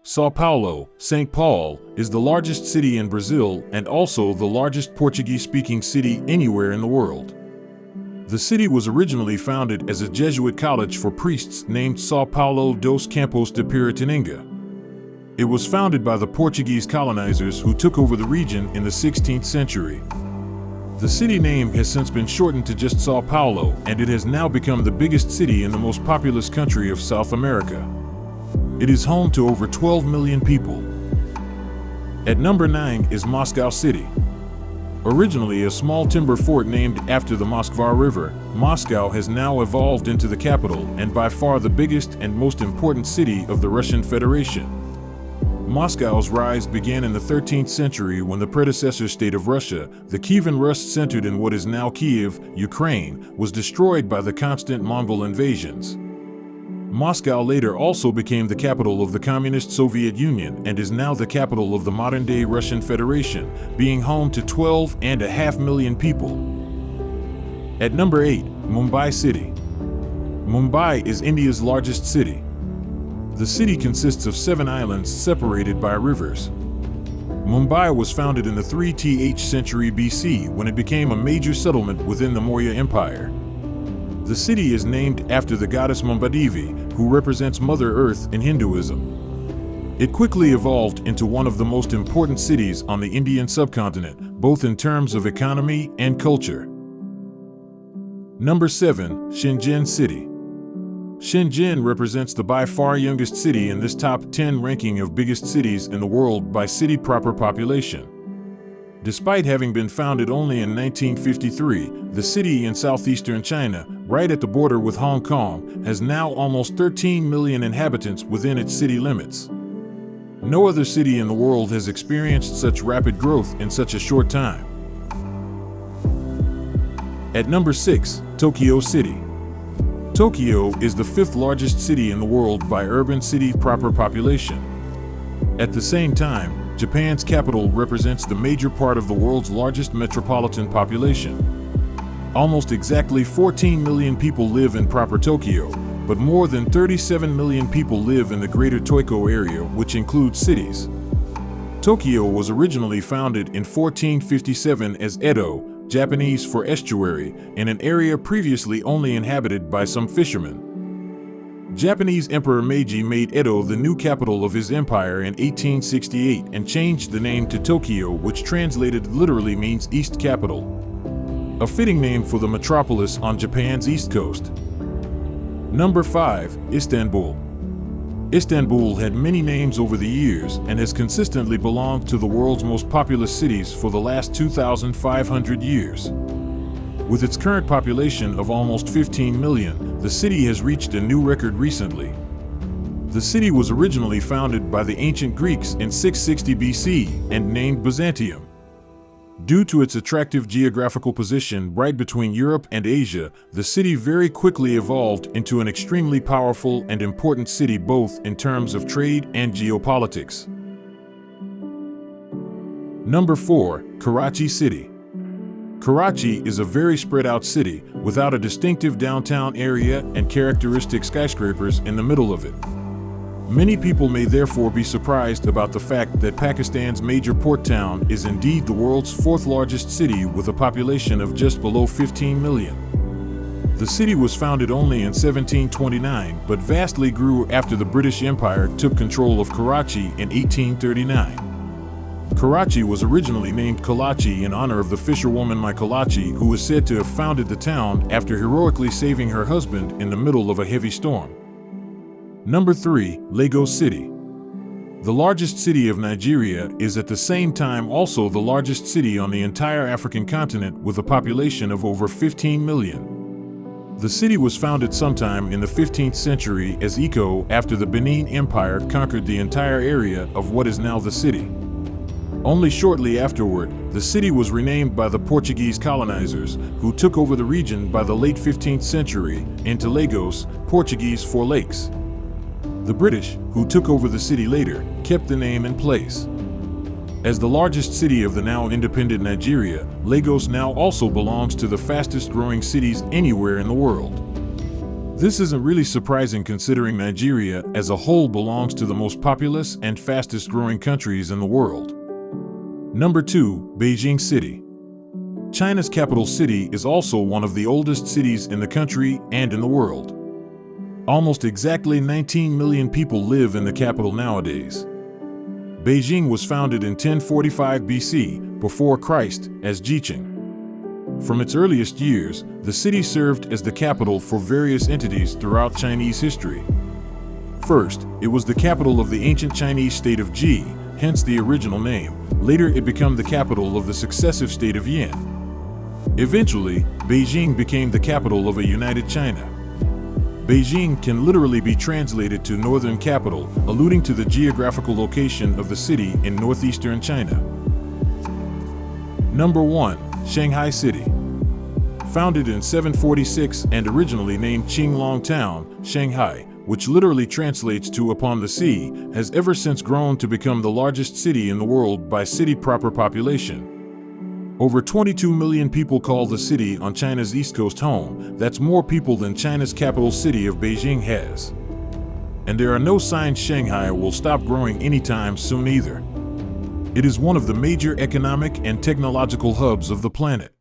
São Paulo, St. Paul, is the largest city in Brazil and also the largest Portuguese-speaking city anywhere in the world. The city was originally founded as a Jesuit college for priests named São Paulo dos Campos de Piratininga. It was founded by the Portuguese colonizers who took over the region in the 16th century. The city name has since been shortened to just São Paulo, and it has now become the biggest city in the most populous country of South America. It is home to over 12 million people. At number 9 is Moscow City. Originally a small timber fort named after the Moskva River, Moscow has now evolved into the capital and by far the biggest and most important city of the Russian Federation. Moscow's rise began in the 13th century when the predecessor state of Russia, the Kievan Rus centered in what is now Kiev, Ukraine, was destroyed by the constant Mongol invasions. Moscow later also became the capital of the Communist Soviet Union and is now the capital of the modern-day Russian Federation, being home to 12.5 million people. At number 8, Mumbai City. Mumbai is India's largest city. The city consists of 7 islands separated by rivers. Mumbai was founded in the 3rd century BC when it became a major settlement within the Maurya Empire. The city is named after the goddess Mumbadevi, who represents Mother Earth in Hinduism. It quickly evolved into one of the most important cities on the Indian subcontinent, both in terms of economy and culture. Number 7, Shenzhen City. Shenzhen represents the by far youngest city in this top 10 ranking of biggest cities in the world by city proper population. Despite having been founded only in 1953, the city in southeastern China, right at the border with Hong Kong, has now almost 13 million inhabitants within its city limits. No other city in the world has experienced such rapid growth in such a short time. At number 6, Tokyo City. Tokyo is the 5th largest city in the world by urban city proper population. At the same time, Japan's capital represents the major part of the world's largest metropolitan population. Almost exactly 14 million people live in proper Tokyo, but more than 37 million people live in the greater Tokyo area, which includes cities. Tokyo was originally founded in 1457 as Edo, Japanese for estuary, in an area previously only inhabited by some fishermen. Japanese Emperor Meiji made Edo the new capital of his empire in 1868 and changed the name to Tokyo, which translated literally means East Capital. A fitting name for the metropolis on Japan's east coast. Number 5, Istanbul. Istanbul had many names over the years and has consistently belonged to the world's most populous cities for the last 2,500 years. With its current population of almost 15 million, the city has reached a new record recently. The city was originally founded by the ancient Greeks in 660 BC and named Byzantium. Due to its attractive geographical position right between Europe and Asia, the city very quickly evolved into an extremely powerful and important city both in terms of trade and geopolitics. Number 4, Karachi City. Karachi is a very spread out city without a distinctive downtown area and characteristic skyscrapers in the middle of it. Many people may therefore be surprised about the fact that Pakistan's major port town is indeed the world's 4th largest city with a population of just below 15 million. The city was founded only in 1729 but vastly grew after the British Empire took control of Karachi in 1839. Karachi was originally named Kalachi in honor of the fisherwoman Mai Kalachi, who is said to have founded the town after heroically saving her husband in the middle of a heavy storm. Number 3, Lagos City. The largest city of Nigeria is at the same time also the largest city on the entire African continent with a population of over 15 million. The city was founded sometime in the 15th century as Iko after the Benin Empire conquered the entire area of what is now the city. Only shortly afterward, the city was renamed by the Portuguese colonizers, who took over the region by the late 15th century, into Lagos, Portuguese for lakes. The British, who took over the city later, kept the name in place. As the largest city of the now independent Nigeria, Lagos now also belongs to the fastest growing cities anywhere in the world. This isn't really surprising considering Nigeria as a whole belongs to the most populous and fastest growing countries in the world. Number 2, Beijing City. China's capital city is also one of the oldest cities in the country and in the world. Almost exactly 19 million people live in the capital nowadays. Beijing was founded in 1045 BC, before Christ, as Jiqing. From its earliest years, the city served as the capital for various entities throughout Chinese history. First, it was the capital of the ancient Chinese state of Ji, hence the original name. Later it became the capital of the successive state of Yin. Eventually, Beijing became the capital of a united China. Beijing can literally be translated to northern capital, alluding to the geographical location of the city in northeastern China. Number 1, Shanghai City. Founded in 746 and originally named Qinglong Town, Shanghai, which literally translates to upon the sea, has ever since grown to become the largest city in the world by city proper population. Over 22 million people call the city on China's east coast home. That's more people than China's capital city of Beijing has. And there are no signs Shanghai will stop growing anytime soon either. It is one of the major economic and technological hubs of the planet.